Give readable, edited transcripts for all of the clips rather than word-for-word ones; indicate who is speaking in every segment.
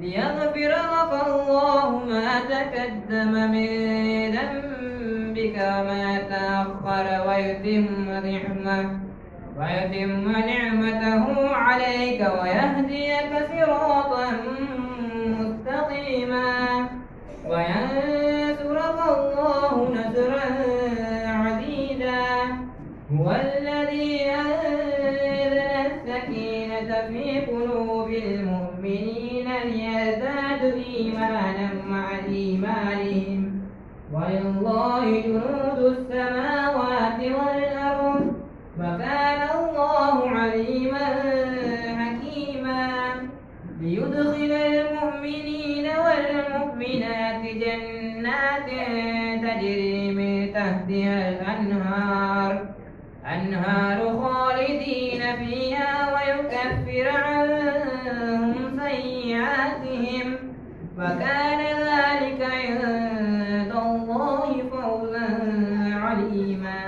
Speaker 1: ليغفر لك الله ما تقدم من ذنبك وما تأخر ويتم نعمته عليك ويهديك صراطا مستقيما وينصرك الله نصرا عزيزا هو الذي أنزل السكينة في قلوب المؤمنين ليزدادوا إيمانا مع إيمانهم ولله جنود السماوات والأرض وكان الله عليما حكيما ليدخل المؤمنين والمؤمنات جنات تجري من تحتها الأنهار خالدين فيها ويكفر عنهم سيئاتهم وكان ذلك عند الله فوزا عليما.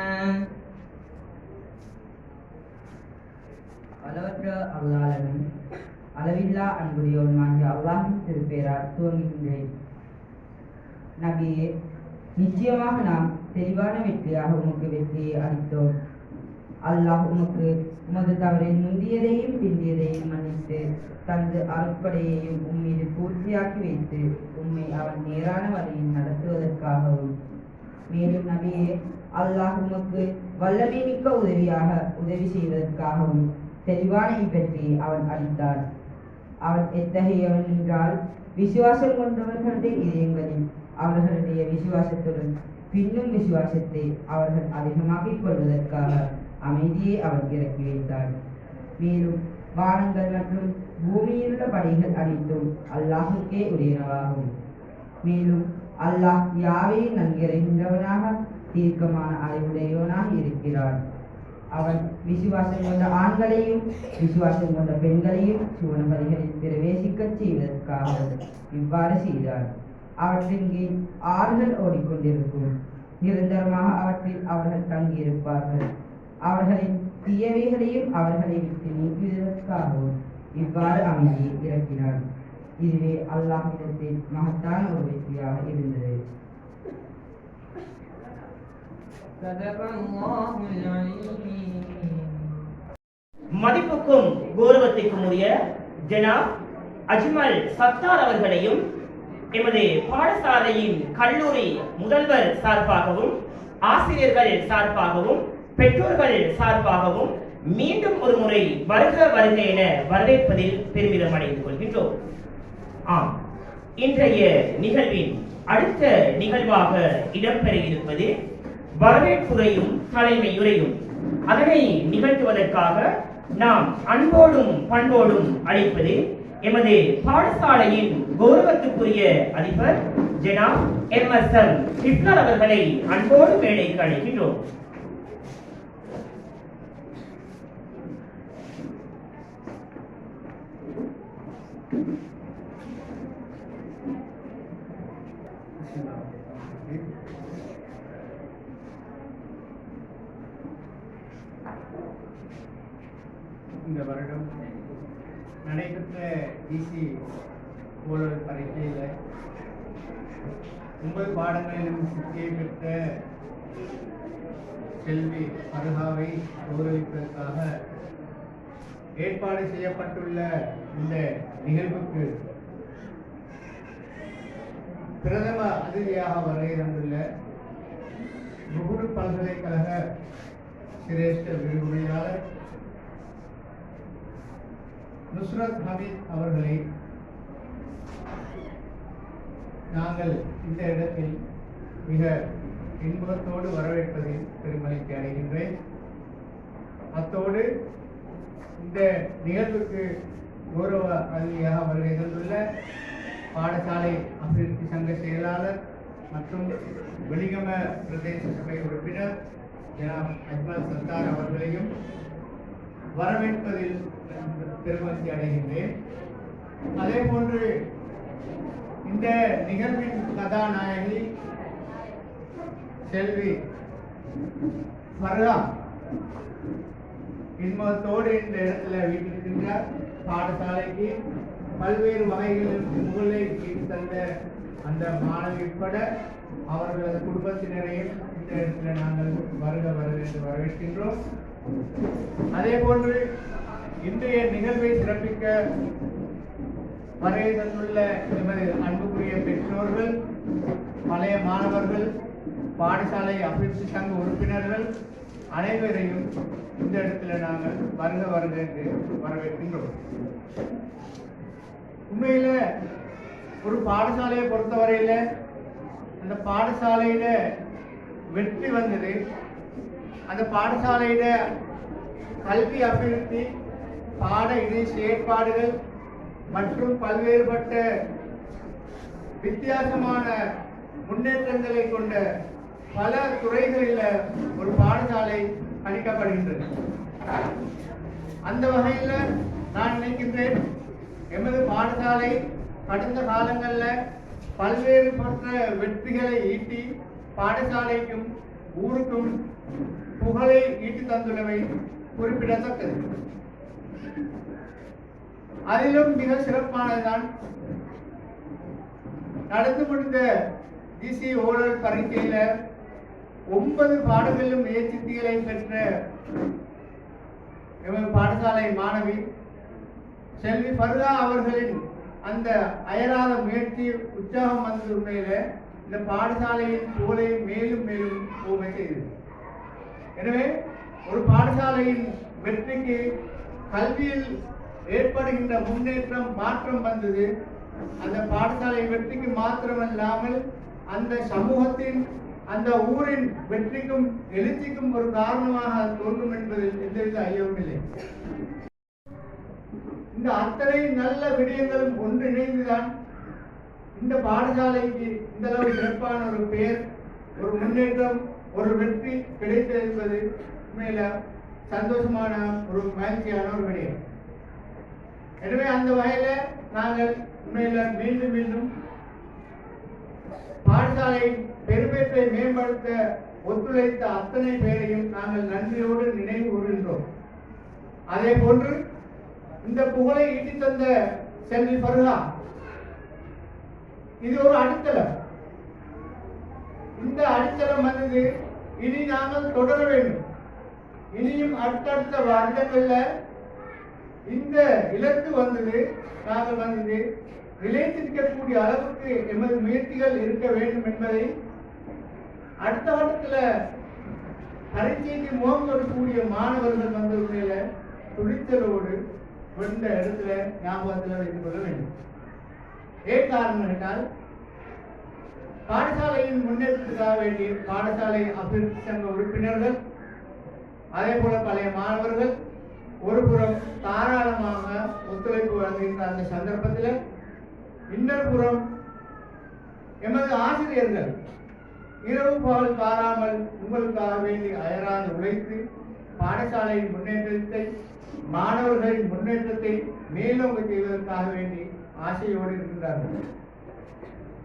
Speaker 2: அளவற்ற அருளாளனும் அளவில்லா அன்புடையவனுமாகிய அல்லாஹ்வின் திருப்பெயரால் துவங்குகின்றேன். நபியே, நிச்சயமாக நாம் தெளிவான வெற்றியாக உமக்கு வெற்றியை அளித்தோம். அல்லாஹ் உமக்கு உமது தவறின் முந்தியதையும் பிந்தியதையும் மன்னித்து தனது அருட்படையையும் உம்மீது பூர்த்தியாக்கி வைத்து உம்மை அவன் நேரான வழியில் நடத்துவதற்காகவும், மேலும் நபியே, அல்லாஹ் உமக்கு வல்லமை மிக்க உதவியாக உதவி செய்வதற்காகவும் தெளிவான இவ்வெற்றியை அவன் அளித்தான். அவன் எத்தகையவன் என்றால், விசுவாசம் கொண்டவர்களுடைய இதயங்களில் அவர்களுடைய விசுவாசத்துடன் பின்னும் விசுவாசத்தை அவர்கள் அதிகமாக்கிக் கொள்வதற்காக அமைதியை அவன் இறக்கி வைத்தான். மேலும் வானங்கள் மற்றும் பூமியிலுள்ள படைகள் அனைத்தும் அல்லாஹுக்கே உரியனவாகும். மேலும் அல்லாஹ் யாவையும் நன்கிறைகின்றவனாக தீர்க்கமான அறிவுடையவனாக இருக்கிறான். அவன் விசுவாசம் கொண்ட ஆண்களையும் விசுவாசம் கொண்ட பெண்களையும் சுவனபதிகளில் பிரவேசிக்கச் செய்வதற்காக இவ்வாறு செய்தான். அவற்றின் கீழ் ஆறுகள் ஓடிக்கொண்டிருக்கும். நிரந்தரமாக அவற்றில் அவர்கள் தங்கியிருப்பார்கள். அவர்களின் தீயவைகளையும் அவர்களை விட்டு நீக்குவதற்காகவும் இவ்வாறு அமைதி இறக்கினார். இதுவே அல்லாஹ்விடத்தில் மகத்தான ஒரு வெற்றியாக இருந்தது.
Speaker 3: மதிப்புக்கும் கௌரவத்திற்கும் உரிய ஜனாப் அஜ்மல் சத்தார் அவர்களையும் எமது பாடசாலையின் கல்லூரி முதல்வர் சார்பாகவும் ஆசிரியர்கள் சார்பாகவும் பெற்றோர்கள் சார்பாகவும் மீண்டும் ஒரு முறை வருக வருக என வரவேற்பதில் பெருமிதம் அடைந்து கொள்கின்றோம். ஆம், இன்றைய நிகழ்வின் அடுத்த நிகழ்வாக இடம்பெற இருப்பது வரவேற்புரையும் தலைமையுரையும். அதனை நிகழ்த்துவதற்காக நாம் அன்போடும் பண்போடும் அழைப்பது எமது பாடசாலையின் கௌரவத்துக்குரிய அதிபர் ஜனாப் MSM ஹிப்லர் அவர்களை அன்போடு மேடைக்கு அழைக்கின்றோம்.
Speaker 4: இந்த வருடம் நடைபெற்ற டிசி ஓரல் பரீட்சையில் 9 பாடங்களிலும் சித்தியை பெற்ற செல்வி அருகாவை கௌரவிப்பதற்காக ஏற்பாடு செய்யப்பட்டுள்ள இந்த நிகழ்வுக்கு பிரதம அதிதியாக வருகை தந்துள்ள முகுடு பல்கலைக்கழக சிரேஷ்ட விரிவுரையாளர் நுஸ்ரத் ஹமீத் அவர்களை நாங்கள் இந்த இடத்தில் மிக இன்பத்தோடு வரவேற்பதில் பெருமகிழ்ச்சி அடைகின்றேன். அத்தோடு இந்த நிகழ்வுக்கு கௌரவ அதிதியாக வருகை தந்துள்ள பாடசாலை அபிவிருத்தி சங்க செயலாளர் மற்றும் வெளிகம பிரதேச சபை உறுப்பினர் ஜனாப் அஜ்மல் சத்தார் அவர்களையும் வரவேற்பதில் பெருமகிழ்ச்சி அடைகின்றேன். அதே போன்று இந்த நிகழ்வின் கதாநாயகி செல்வி ஃபர்ஹா இன்பத்தோடு இந்த இடத்துல வீட்டிருக்கின்றார். பாடசாலைக்கு பல்வேறு வகைகளில் முகலை தந்த அந்த மாணவி உட்பட அவர்களது குடும்பத்தினரையும் இந்த இடத்துல நாங்கள் வருக என்று வரவேற்கின்றோம். அதே போன்று இன்றைய நிகழ்வை சிறப்பிக்க வருகை தந்துள்ள எமது அன்புக்குரிய பெற்றோர்கள், பழைய மாணவர்கள், பாடசாலை அபிவிருத்தி சங்க உறுப்பினர்கள் அனைவரையும் இந்த இடத்துல நாங்கள் வருக என்று வரவேற்கின்றோம். உண்மையில ஒரு பாடசாலையை பொறுத்தவரையில அந்த பாடசாலையில வெற்றி வந்தது அந்த பாடசாலையில கல்வி அபிவிருத்தி, பாட இணை செயற்பாடுகள் மற்றும் பல்வேறுபட்ட வித்தியாசமான முன்னேற்றங்களை கொண்ட பல துறைகளில் ஒரு பாடசாலை அளிக்கப்படுகின்றது. அந்த வகையில் நான் நினைக்கின்றேன், எமது பாடசாலை கடந்த காலங்களில் பல்வேறுபட்ட வெற்றிகளை ஈட்டி பாடசாலைக்கும் ஊருக்கும் புகழை ஈட்டி தந்துள்ளவை குறிப்பிடத்தக்கது. அதிலும் மிக சிறப்பானதுதான் நடந்து முடிந்த டிசி ஓரல் பரீட்சையில 9 பாடங்களிலும் நேர்ச்சித்திகளை பெற்ற எமது பாடசாலை மாணவி செல்வி ஃபர்ஹா அவர்களின் அந்த அயராத முயற்சி, உற்சாகம் வந்த உண்மையில இந்த பாடசாலையின் புகழை மேலும் மேலும் போக செய்தது. எனவே ஒரு பாடசாலையின் வெற்றிக்கு கல்வியில் ஏற்படுகின்ற முன்னேற்றம், மாற்றம் வந்தது அந்த பாடசாலை வெற்றிக்கு மாத்திரமல்லாமல் அந்த சமூகத்தின், அந்த ஊரின் வெற்றிக்கும் எழுச்சிக்கும் ஒரு காரணமாக தோன்றும் என்பதில் எந்தவித ஐயமும் இல்லை. இந்த அத்தனை நல்ல விடயங்களும் ஒன்றிணைந்துதான் இந்த பாடசாலைக்கு இந்த அளவு சிறப்பான ஒரு பெயர், ஒரு முன்னேற்றம், ஒரு வெற்றி கிடைத்தது என்பது உண்மையில சந்தோஷமான ஒரு மகிழ்ச்சியான ஒரு விடயம். எனவே அந்த வகையில நாங்கள் உண்மையில மீண்டும் மீண்டும் பாடசாலை பெருமையை மேம்படுத்த ஒத்துழைத்த அத்தனை பேரையும் நாங்கள் நன்றியோடு நினைவு கூறுகின்றோம். அதே போன்று இந்த புகழை ஈட்டி தந்த செல்வி பருகா, இது ஒரு அடித்தளம். இந்த அடித்தளம் வந்தது இனி நாங்கள் தொடர வேண்டும். இனியும் அடுத்தடுத்த வருடங்கள்ல இந்த இலக்கு வந்தது நாங்கள் வந்தது நிலைத்திருக்கக்கூடிய அளவுக்கு எமது முயற்சிகள் இருக்க வேண்டும் என்பதை அடுத்த வட்டத்தில் பரீட்சைக்கு முகம் கொடுக்கக்கூடிய மாணவர்கள் வந்த உண்மையில துணிச்சலோடு இந்த இடத்துல ஞாபகத்தில் வைத்துக் கொள்ள வேண்டும். ஏன் காரணம் என்றால் பாடசாலையின் முன்னேற்றத்துக்காக வேண்டி பாடசாலை அபிவிருத்தி சங்க உறுப்பினர்கள் அதே போல பழைய மாணவர்கள் ஒரு புறம் தாராளமாக ஒத்துழைப்பு வழங்குகின்ற அந்த சந்தர்ப்பத்தில் இன்னொரு புறம் எமது ஆசிரியர்கள் இரவு பகல் பாராமல் உங்களுக்காக வேண்டி அயராது உழைத்து பாடசாலையின் முன்னேற்றத்தை மாணவர்களின் முன்னேற்றத்தை மேலோங்க செய்வதற்காக வேண்டி ஆசையோடு இருக்கின்றார்கள்.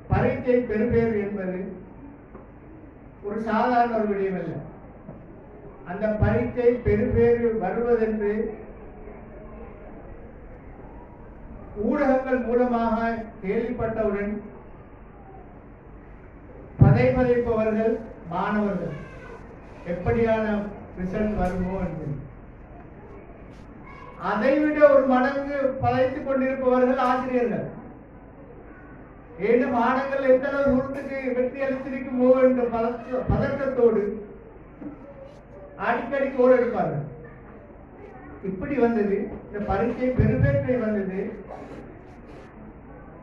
Speaker 4: பரீட்சை பெறுபேறு என்பது ஒரு சாதாரண ஒரு விடயமல்ல. அந்த பரீட்சை பெறுபேறு வருவதென்று ஊடகங்கள் மூலமாக கேள்விப்பட்டவுடன் பதைப்பதைப்பவர்கள் மாணவர்கள், எப்படியான ரிசல்ட் வருமோ என்று. அதைவிட ஒரு மடங்கு பதைத்துக் கொண்டிருப்பவர்கள் ஆசிரியர்கள். ஏழு மாணவர்கள் எந்த அளவு தூரத்துக்கு வெற்றி அளித்திருக்குமோ என்ற பதட்டத்தோடு அடிக்கடி கோல் எடுப்பார்கள். இப்படி வந்தது இந்த பரீட்சை பெருவேற்றை வந்தது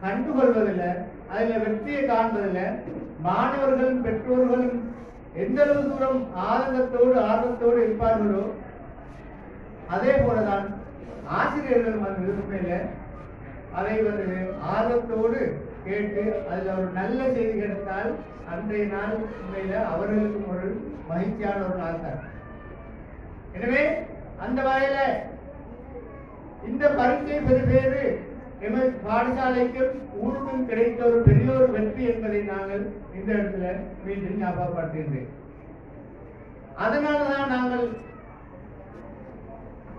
Speaker 4: கண்டுகொள்வதில்லை, அதில் வெற்றியை காண்பதில்லை. மாணவர்களும் பெற்றோர்களும் எந்த அளவு தூரம் ஆனந்தத்தோடு ஆர்வத்தோடு இருப்பார்களோ அதே போலதான் ஆசிரியர்கள் வந்து உண்மையில அதை வந்து ஆர்வத்தோடு கேட்டு அதில் ஒரு நல்ல செய்தி கிடைத்தால் அன்றைய நாள் உண்மையில அவர்களுக்கும் ஒரு மகிழ்ச்சியான ஒரு நாள் தான். எனவே அந்த வகையில இந்த பரீட்சை பெறுபேறு எமது பாடசாலைக்கும் ஊருக்கும் கிடைத்த ஒரு பெரிய ஒரு வெற்றி என்பதை நாங்கள் இந்த இடத்துல மீண்டும் ஞாபகப்படுத்துகின்றேன். அதனாலதான் நாங்கள்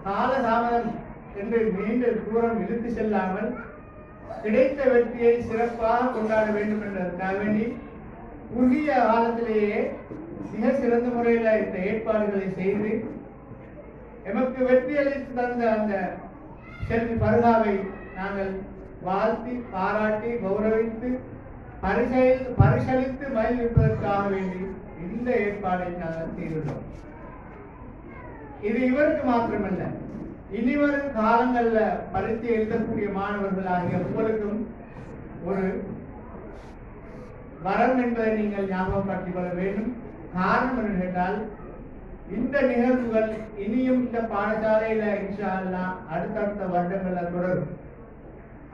Speaker 4: கால தாமதம் என்று நீண்ட தூரம் இழுத்து செல்லாமல் கிடைத்த வெற்றியை சிறப்பாக கொண்டாட வேண்டும் என்பதற்காக வேண்டி குறுகிய காலத்திலேயே மிக சிறந்த முறையில் இந்த ஏற்பாடுகளை செய்து எமக்கு வெற்றி அளித்து தந்த அந்த செல்வி பருகாவை நாங்கள் வாழ்த்தி பாராட்டி கௌரவித்து பரிசளித்து மகிழ்விப்பதற்காக வேண்டி இந்த ஏற்பாடை நாங்கள் செய்துள்ளோம். இது இவருக்கு மாத்திரமல்ல, இனிவரும் காலங்கள்ல பரீட்சை எழுதக்கூடிய மாணவர்கள் ஆகிய உங்களுக்கும் ஒரு வரம் என்பதை நீங்கள் ஞாபகப்படுத்திக் கொள்ள வேண்டும். காரணம் என்று கேட்டால் இந்த நிகழ்வுகள் இனியும் இந்த பாடசாலையில இன்ஷா அல்லாஹ் அடுத்தடுத்த வருடங்கள்ல தொடரும்.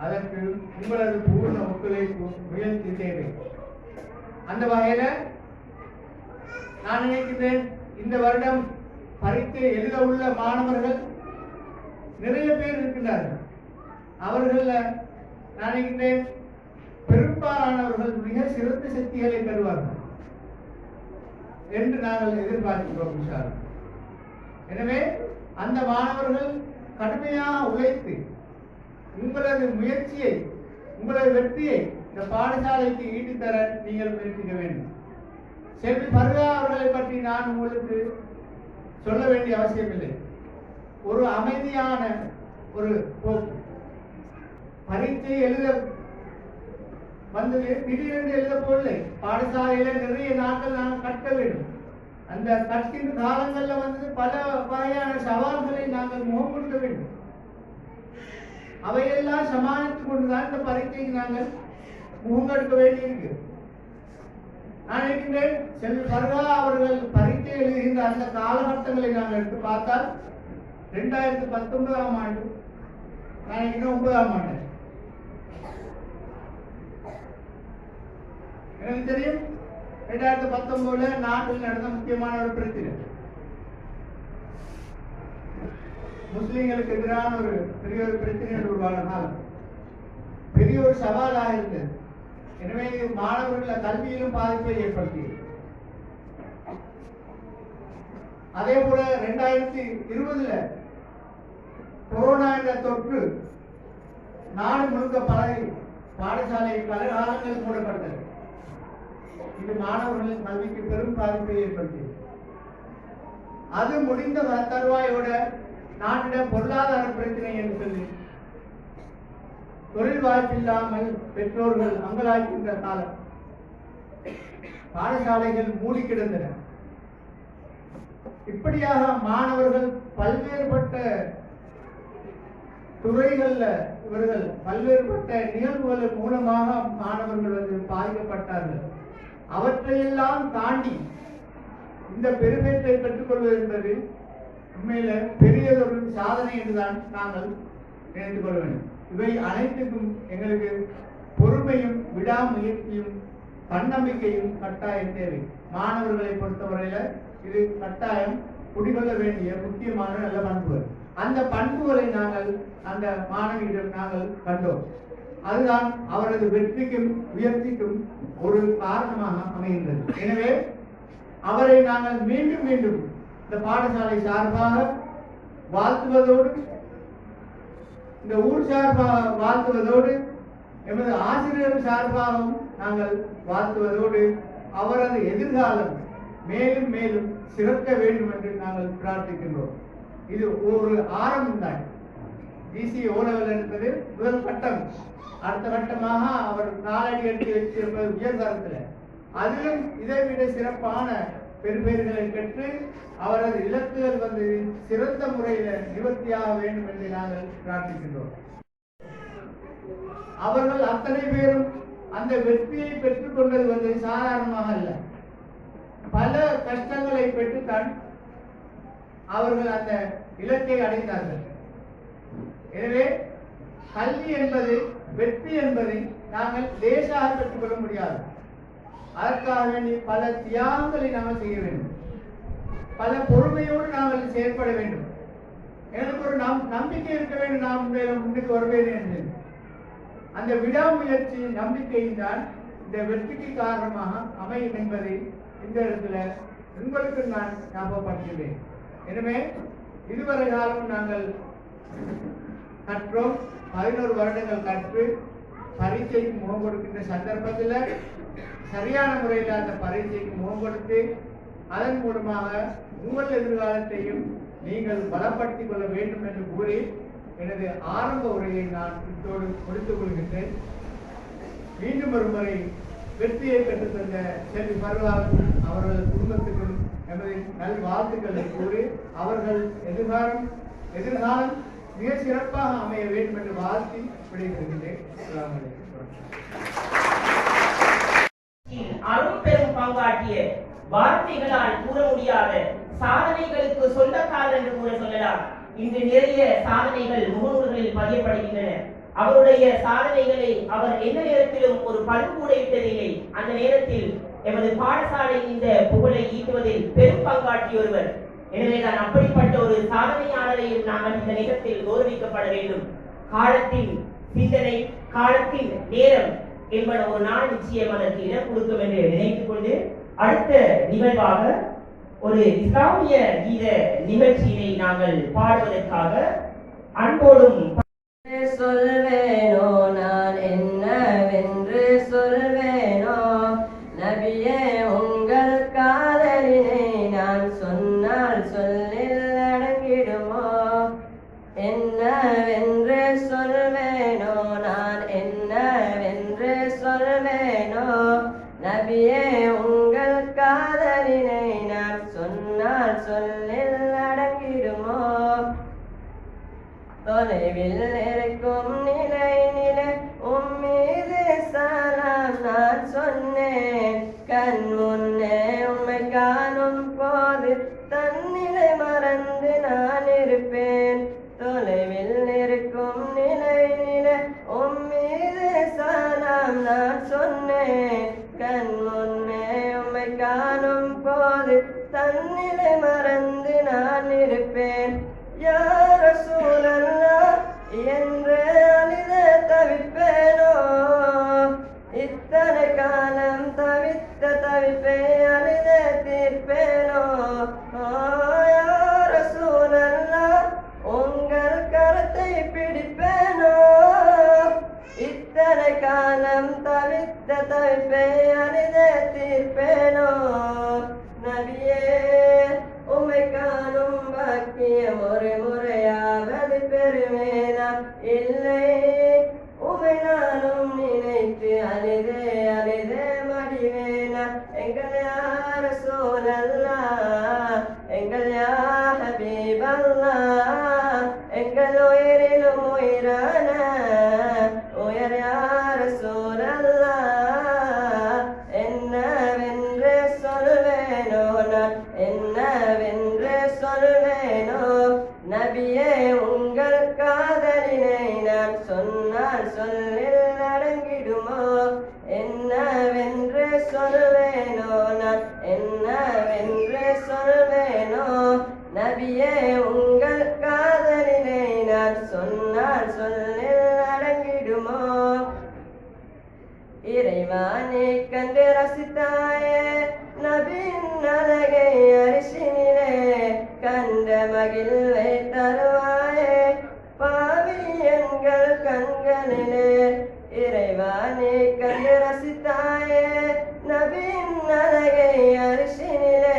Speaker 4: அதற்கு உங்களது பூர்ண ஒத்துழைப்பு முயற்சி தேவை. அந்த வகையில நான் நினைக்கிறேன் இந்த வருடம் பரீட்சை எழுத உள்ள மாணவர்கள் நிறைய பேர் இருக்கின்றார்கள். அவர்கள் நான் நினைக்கிறேன் பெரும்பாலானவர்கள் மிக சிறந்த சக்திகளை பெறுவார்கள் என்று நாங்கள் எதிர்பார்க்கிறோம் இன்ஷா அல்லாஹ். எனவே அந்த மாணவர்கள் கடுமையாக உழைத்து உங்களது முயற்சியை உங்களது வெற்றியை இந்த பாடசாலைக்கு ஈட்டித்தர நீங்கள் முயற்சிக்க வேண்டும். செல்வி பருகா அவர்களை பற்றி நான் உங்களுக்கு சொல்ல வேண்டிய அவசியமில்லை. ஒரு அமைதியான ஒரு போக்கு. பரீட்சை எழுத வந்தது திடீரென்று எழுத போடலை. பாடசாலையில நிறைய நாட்கள் நாங்கள் கற்க வேண்டும். அந்த கற்கின்ற காலங்கள்ல வந்து பல வகையான சவால்களை நாங்கள் முகம் கொடுக்க வேண்டும். அவையெல்லாம் சமாளித்துக் கொண்டுதான் இந்த பரீட்சைக்கு நாங்கள் முகங்கெடுக்க வேண்டியிருக்கு. நான் நினைக்கின்றேன் செல்வி பருகா அவர்கள் பரீட்சை எழுதுகின்ற அந்த காலகட்டங்களை நாங்கள் எடுத்து பார்த்தால் 2019ஆம் ஆண்டு நான் நினைக்கிறேன் 9ஆம் ஆண்டு எனக்கு தெரியும் 2019 நாட்டில் நடந்த முக்கியமான ஒரு பிரச்சனை, முஸ்லிம்களுக்கு எதிரான ஒரு பெரிய ஒரு பிரச்சனை உருவான காலம், பெரிய ஒரு சவாலாக இருந்தது. எனவே மாணவர்கள் கல்வியிலும் பாதிப்பை ஏற்படுத்தியது. அதே போல 2020 கொரோனா என்ற தொற்று நாடு முழுக்க பரவி பாடசாலை பல காலங்கள் மூடப்பட்டது. இது மாணவர்களின் கல்விக்கு பெரும் பாதிப்பை ஏற்படுத்தியது. அது முடிந்த தருவாயோட நாட்டிட பொருளாதார பிரச்சனை என்று சொல்லி தொழில் வாய்ப்பில்லாமல் பெற்றோர்கள் அங்கலாய்க்கின்ற காலம். பாடசாலைகள் மூடி கிடந்தன. இப்படியாக மாணவர்கள் பல்வேறுபட்ட துறைகள்ல இவர்கள் பல்வேறுபட்ட நிகழ்வுகள் மூலமாக மாணவர்கள் பாதிக்கப்பட்டார்கள். அவற்றையெல்லாம் தாண்டி இந்த பெருமையை பெற்றுக்கொள்வது என்பது உண்மையில பெரியதொரு சாதனை என்றுதான் நாங்கள் நினைத்து கொள்ள வேண்டும். இவை அனைத்துக்கும் எங்களுக்கு பொறுமையும் விடாமுயற்சியும் தன்னம்பிக்கையும் கட்டாயம் தேவை. மாணவர்களை பொறுத்தவரையில இது கட்டாயம் குடிகொள்ள வேண்டிய முக்கியமான நல்ல பண்புகள். அந்த பண்புகளை நாங்கள் அந்த மாணவியிடம் நாங்கள் கண்டோம். அதுதான் அவரது வெற்றிக்கும் உயர்ச்சிக்கும் ஒரு காரணமாக அமைகின்றது. எனவே அவரை நாங்கள் மீண்டும் மீண்டும் இந்த பாடசாலை சார்பாக வாழ்த்துவதோடு, இந்த ஊர் சார்பாக வாழ்த்துவதோடு, எமது ஆசிரியர் சார்பாகவும் நாங்கள் வாழ்த்துவதோடு அவரது எதிர்காலம் மேலும் மேலும் சிறக்க வேண்டும் என்று நாங்கள் பிரார்த்திக்கின்றோம். இது ஒரு ஆரம்பம் தான். GC O-level என்பது முதல் கட்டம். அடுத்த கட்டமாக அவர் காலடி எடுத்து வச்சிருப்பது உயர்தரத்தில். அதிலும் இதைவிட சிறப்பான பெருமைகளை பெற்று அவரது இலக்குகள் சிறந்த முறையில் நிவர்த்தியாக வேண்டும் என்று நாங்கள் பிரார்த்திக்கின்றோம். அவர்கள் அத்தனை பேரும் அந்த வெற்றியை பெற்றுக் கொண்டது சாதாரணமாக அல்ல. பல கஷ்டங்களை பெற்றுத்தான் அவர்கள் அந்த இலக்கை அடைந்தார்கள். எனவே கல்வி என்பது, வெற்றி என்பதை நாங்கள் லேசாக பெற்றுக்கொள்ள முடியாது. அதற்காக வேண்டி பல தியாகங்களை நாங்கள் செய்ய வேண்டும். பல பொறுமையோடு நாங்கள் செயற்பட வேண்டும். எனக்கு ஒரு நம்பிக்கை இருக்க வேண்டும், நான் முன்னுக்கு வருவேன் என்று. அந்த விடாமுயற்சி நம்பிக்கையும் தான் இந்த வெற்றிக்கு காரணமாக அமையும் என்பதை இந்த இடத்துல உங்களுக்கு நான் ஞாபகப்படுத்துகிறேன். எனவே இதுவரை காலம் நாங்கள் கற்றோம். 11 வருடங்கள் கற்று பரீட்சைக்கு முகம் கொடுக்கின்ற சந்தர்ப்பத்தில் சரியான முறையில் அந்த பரீட்சைக்கு முகம் கொடுத்து அதன் மூலமாக உங்கள் எதிர்காலத்தையும் நீங்கள் பலப்படுத்திக் கொள்ள வேண்டும் என்று கூறி எனது ஆரம்ப உரையை நான் இத்தோடு முடித்துக் கொள்கின்றேன். மீண்டும் ஒரு முறை வெற்றியை பெற்றுத் தந்த செல்வி பருவாவுக்கும் அவர்களது குடும்பத்துக்கும் எமது நல்வாழ்த்துக்களை கூறி அவர்கள் எதிர்காலம் மிக சிறப்பாக அமைய வேண்டும் என்று வாழ்த்தி விடைபெறுகின்றேன்.
Speaker 3: அரும்பெரும் பங்காற்றிய, வார்த்தைகளால் கூற முடியாத சாதனைகளுக்கு சொந்தக்காரர் என்று கூட சொல்லலாம். இன்று நிறைய சாதனைகள் முகநூல்களில் பதியப்படுகின்றன. அவருடைய சாதனைகளை அவர் எந்த நேரத்திலும் ஒரு பண்புட விட்டதில்லை. அந்த நேரத்தில் எமது பாடசாலை இந்த புகழை ஈட்டுவதில் பெரும் பங்காற்றிய ஒருவர். எனவேதான் அப்படிப்பட்ட ஒரு சாதனையாளரையும் நாங்கள் இந்த நேரத்தில் கௌரவிக்கப்பட வேண்டும். காலத்தின் சிந்தனை, காலத்தின் நேரம் என்பன ஒரு நாள் நிச்சயம் அதற்கு இடம் கொடுக்கும் என்று நினைத்துக் கொண்டு அடுத்த நிகழ்வாக ஒரு இஸ்லாமிய கீத நிகழ்ச்சியினை நாங்கள் பாடுவதற்காக அன்போடும்
Speaker 1: சொல்வேனோ நான் என்னவென்று சொல்வேனோ நபியே உங்கள் காதலினை நான் சொன்னால் சொல்லில் அடங்கிடுமோ என்னவென்று சொல்வேனோ நான் என்னவென்று சொல்வேனோ நபியே உங்கள் காதலினை நான் சொன்னால் சொல்லில் அடங்கிடுமோ தொலைவில் இருக்கும் நிலை உம்மீது சலாம் நான் சொன்னேன் கண் முன்னே உம்மை காணும் போது தன்னிலை மறந்து நான் இருப்பேன் தொலைவில் இருக்கும் நிலை உம்மீது சலாம் நான் சொன்னேன் கண் முன்னே உம்மை காணும் போது தன்னிலை மறந்து நான் இருப்பேன் யா ரசூலல்லாஹ் என்று அழுத தவிப்பேனோ இத்தனை காலம் தவித்த தவிப்பை அழுத தீர்ப்பேனோ யா ரசூலல்லாஹ் உங்கள் கருத்து நான் என்னவென்று சொல்வேனோ நபியே உங்கள் காதலினை நான் சொன்னால் சொல்லில் அடங்கிடுமோ என்னவென்று சொல்வேனோ நான் என்னவென்று சொல்வேனோ நபியே உங்கள் காதலினை நான் சொன்னால் சொல்லில் அடங்கிடுமோ இறைவானை கண்டு ரசித்தாயே நபியின் அழகை அரிசினிலே கண்ட மகிழ்வை தருவாயே பாவி எங்கள் கண்களிலே இறைவானை கண்டு ரசித்தாயே நபியின் அழகை அரிசினிலே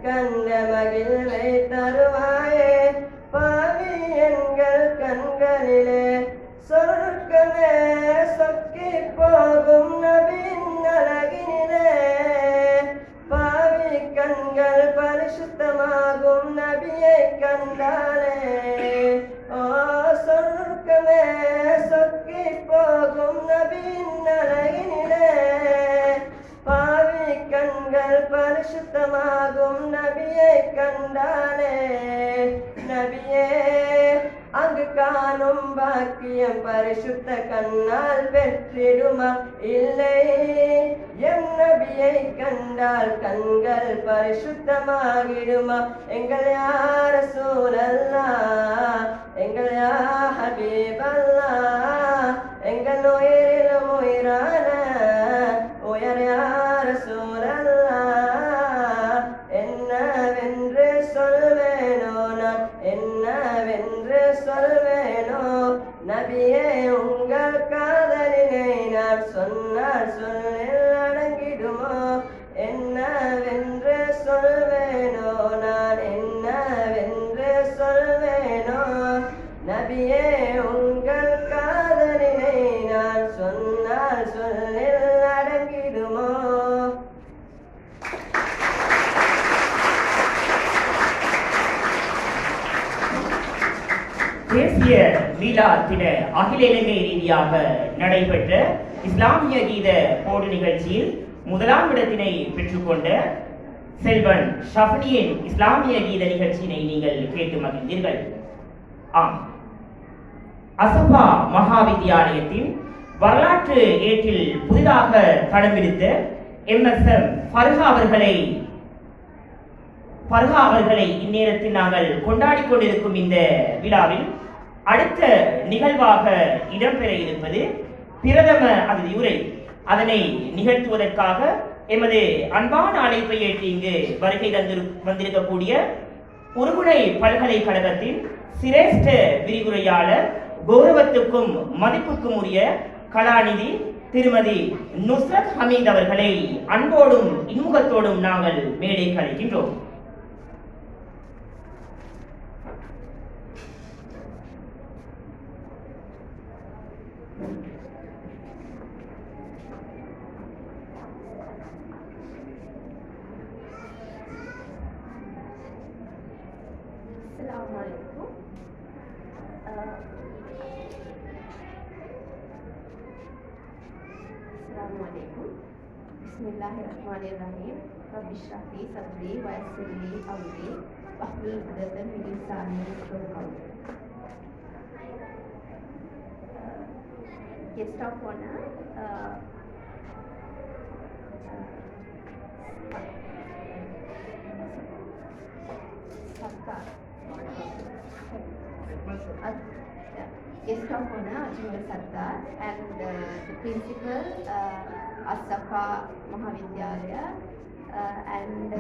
Speaker 1: கண்ட மகிழ்வை தருவாயே பாவி எங்கள் கண்களிலே சொர்க்கமே சொக்கி போகும் நபியின் அழகினிலே பாவி கண்கள் பரிசுத்தமாகும் நபியை கண்டாலே ஓ சொர்க்கமே சொக்கி போகும் நபியின் அழகினிலே பாவி கண்கள் பரிசுத்தமாகும் நபியை கண்டாலே நபியே அங்கு காணும் பாக்கியம் பரிசுத்த கண்ணால் பெற்றிடுமா இல்லை எம் நபியை கண்டால் கண்கள் பரிசுத்தமாகிடுமா எங்கள் யா ரசூலல்லாஹ் எங்கள் யா ஹபீபல்லாஹ் எங்கள் உயிரிலும் உயிரான உயர் யா ரசூலல்லாஹ் என்னவென்று சொல்வேனோ நான் என்னவென்று சொல்வேனோ நபியே உங்கள் காதலினை நான் சொன்னால் சொல்லில் அடங்கிடுமோ என்னவென்று சொல்வேனோ நான் என்னவென்று சொல்வேனோ நபியே உங்கள் காதலினை நான் சொன்னால் சொல்லில் அடங்கிடுமோ
Speaker 3: தேசிய மீலாத் தின அகில இலங்கை ரீதியாக நடைபெற்ற இஸ்லாமிய கீத போடு நிகழ்ச்சியில் முதலாம் இடத்தினை பெற்றுக்கொண்ட செல்வன் ஷஃப்னியின் இஸ்லாமிய கீத நிகழ்ச்சியினை நீங்கள் கேட்டு மகிழ்ந்தீர்கள். ஆம், அசபா மகாவித்யாலயத்தின் வரலாற்று ஏட்டில் புதிதாக தடம்பிடித்த MSM ஃபர்ஹா அவர்களை இந்நேரத்தில் நாங்கள் கொண்டாடி கொண்டிருக்கும் இந்த விழாவில் அடுத்த நிகழ்வாக இடம்பெற இருப்பது பிரதம அதிதி உரை. அதனை நிகழ்த்துவதற்காக எமது அன்பான அழைப்பை ஏற்று இங்கு வருகை வந்திருக்கக்கூடிய உருகுடை பல்கலைக்கழகத்தின் சிரேஷ்ட விரிவுரையாளர் கௌரவத்துக்கும் மதிப்புக்கும் உரிய கலாநிதி திருமதி நுஸ்ரத் ஹமீத் அவர்களை அன்போடும் இன்முகத்தோடும் நாங்கள் மேடைக்கு அழைக்கின்றோம்.
Speaker 5: Assalamualaikum. Assalamualaikum. Bismillahirrahmanirrahim. Rabbi shrah li sadri wa yassir li amri wahlul 'uqdatam min lisani yafqahu qawli. Guest of honor, guest of honor Ajmal Sarkar and the principal Asafa Mahavidyalaya and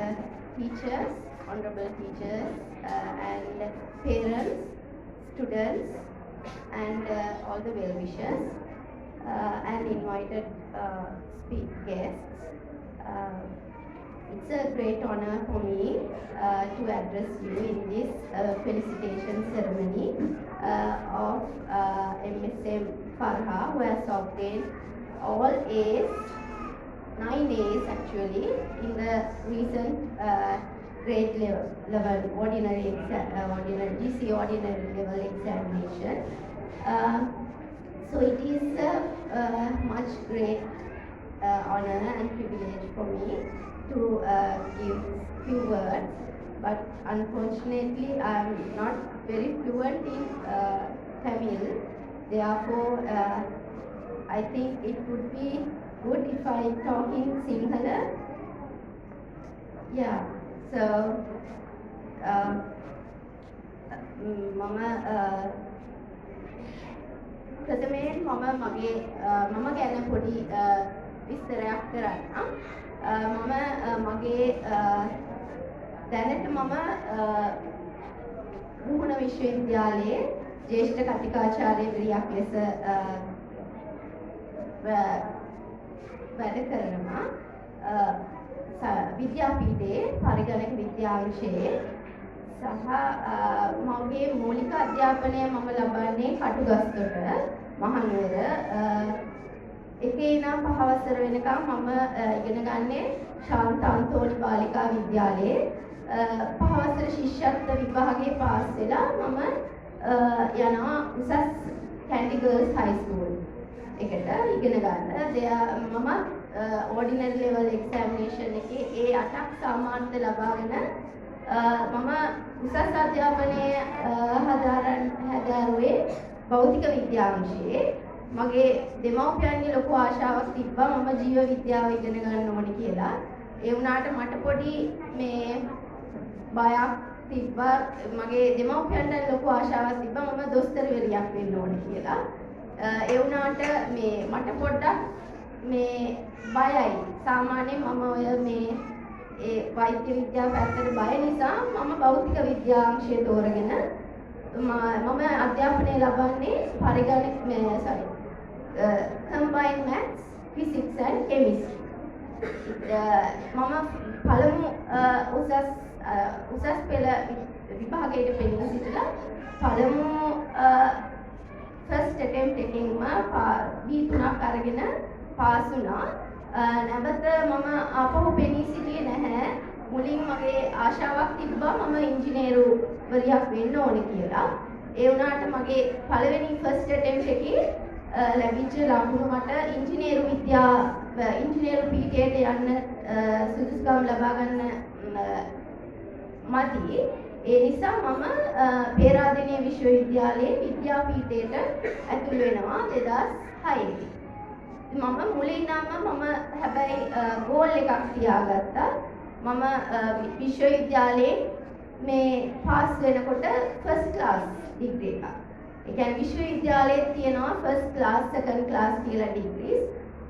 Speaker 5: teachers, honorable teachers and parents, students and all the well-wishers and invited guests. It's a great honor for me to address you in this felicitation ceremony of MSM Farha, who has obtained all A's, 9 A's actually, in the recent grade level ordinary GC ordinary level examination. So it is much great honor and privilege for me to give few but unfortunately I'm not very fluent in Tamil. Therefore, I think it would be good if I talk in Sinhala. Yeah, so Mama ප්‍රථමයෙන් මම ගැන පොඩි විස්තරයක් කරන්නම්. මම මගේ දැනට මම රුහුණ විශ්වවිද්‍යාලයේ ජ්‍යෙෂ්ඨ කතිකාචාර්යවරියක් ලෙස වැඩ කරනවා. විද්‍යාපීඨයේ පරිගණක විද්‍යාංශයේ සහ මගේ මූලික අධ්‍යාපනය මම ලබන්නේ කටුගස්තොට මහනුවර එකේ ඉඳන් 5 වසර වෙනකම් මම ඉගෙන ගන්නේ ශාන්ත අන්තෝනි බාලිකා විද්‍යාලයේ 5 වසර ශිෂ්‍යත්ව විභාගයේ පාස් වෙලා මම යනවා උසස් කැන්ඩි ගර්ල්ස් හයි ස්කූල් එකට ඉගෙන ගන්න. මම ඕඩිනරි ලෙවල් එක්සැමිනේෂන් එකේ A8ක් සාමාන්‍යද ලබාගෙන මම උසස් අධ්‍යාපනයේ හැදෑරුවේ භෞතික විද්‍යාංශයේ. මගේ දෙමව්පියන්ගේ ලොකු ආශාවක් තිබ්බා මම ජීව විද්‍යාව ඉගෙන ගන්න ඕනේ කියලා. ඒ වුණාට මට පොඩි මේ බයක් තිබ්බා. මගේ දෙමව්පියන්ට ලොකු ආශාවක් තිබ්බා මම දොස්තරවරියක් වෙන්න ඕනේ කියලා. ඒ වුණාට මේ මට පොඩ්ඩක් මේ බයයි. සාමාන්‍යයෙන් මම ඔය මේ ඒ වෛද්‍ය විද්‍යාව පැත්තට බය නිසා මම භෞතික විද්‍යාංශය තෝරගෙන මම අධ්‍යාපනය ලබන්නේ පරිගණක combined maths, physics and chemistry. මම පළමු උසස් පෙළ විභාගයට පෙළගෙන සිටලා පළමු first attempt එකෙන්ම B3ක් අරගෙන පාස් වුණා. නැවත මම ආපහු පෙනී සිටියේ නැහැ. මුලින් මගේ ආශාවක් තිබ්බා මම ඉංජිනේරුවරියක් වෙන්න ඕනේ කියලා. ඒ වුණාට මගේ පළවෙනි first attempt එකේ ලැබිච්ච ලකුණු මට ඉංජිනේරු පීඨයට යන්න සුදුසුකම් ලබා ගන්න මදි. ඒ නිසා මම පේරාදෙණිය විශ්වවිද්‍යාලයේ විද්‍යාපීඨයට ඇතුල් වෙනවා 2006 දී. මම මුලින්ම හැබැයි ගෝල් එකක් තියාගත්තා. මම විශ්වවිද්‍යාලයේ මේ පාස් වෙනකොට ෆස්ට් ක්ලාස් ඩිග්‍රී එකක්. ඒ කියන්නේ විශ්වවිද්‍යාලයේ තියෙනවා ෆස්ට් ක්ලාස්, සෙකන්ඩ් ක්ලාස් කියලා ඩිග්‍රීස්.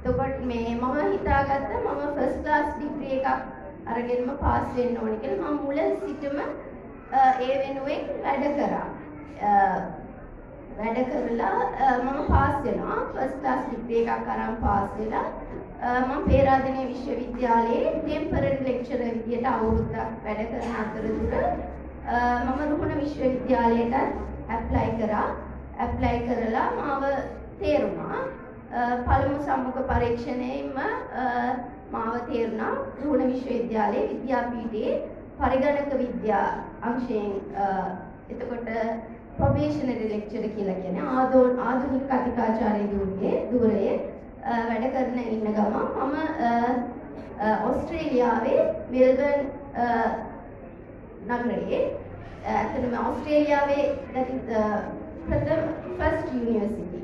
Speaker 5: එතකොට මේ මම හිතාගත්තා මම ෆස්ට් ක්ලාස් ඩිග්‍රී එකක් අරගෙනම පාස් වෙන්න ඕනේ කියලා. මම මුල සිටම ඒ වෙනුවෙන් වැඩ කරා. වැඩ කරලා මම පාස් වෙනවා. ෆස්ට් ක්ලාස් ඩිග්‍රී එකක් අරන් පාස් වෙලා මම පේරාදෙණිය විශ්වවිද්‍යාලයේ ටෙම්පරරි ලෙක්චරර් විදියට අවුරුද්දක් වැඩ කරන අතරතුර මම රුහුණ විශ්වවිද්‍යාලයට ඇප්ලයි කරා. ඇප්ලයි කරලා මාව තේරුණා. පළමු සම්මුඛ පරීක්ෂණයෙන්ම මාව තේරුණා රුහුණ විශ්වවිද්‍යාලයේ විද්‍යාපීඨයේ පරිගණක විද්‍යා අංශයෙන් එතකොට ප්‍රොබේෂනරි ලෙක්චරර් කියලා කියන්නේ ආධුනික කතිකාචාර්ය ධුරයේ වැඩ කරන ඉන්න ගමන් මම ඕස්ට්‍රේලියාවේ මෙල්බර්න් නගරයේ ඇත්තටම ඕස්ට්‍රේලියාවේ that is ප්‍රථම first university